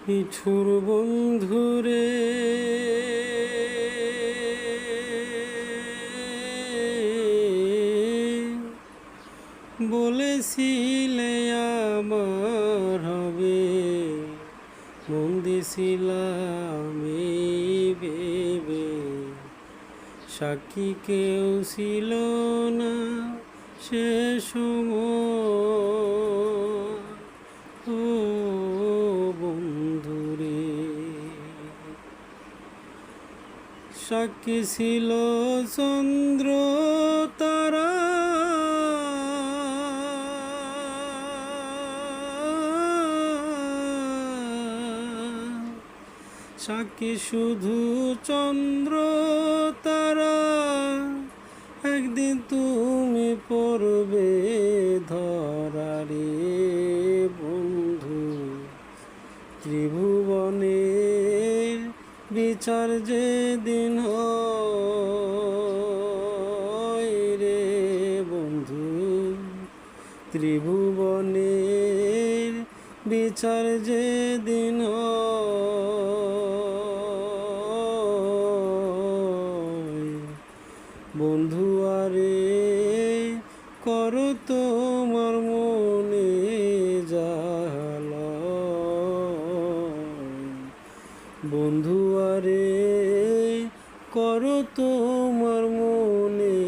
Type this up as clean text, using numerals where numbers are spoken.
নিঠুর বন্ধুরে বলেছিলে আমার হবে, মন দিছিলাম এই ভেবে, সাক্ষী কেউ ছিল না সে সময়। ও বন্ধুরে, সাক্ষী ছিল চন্দ্র তারা, সাক্ষী শুধু চন্দ্র তারা। একদিন তুমি পড়বে ধরারে বন্ধু, ত্রিভুবনের বিচার যেদিন হয় রে বন্ধু, ত্রিভুবনের বিচার যেদিন হয়। বন্ধু আরে করো তোমার মনে জ্বালা, বন্ধু আরে করো তোমার মনে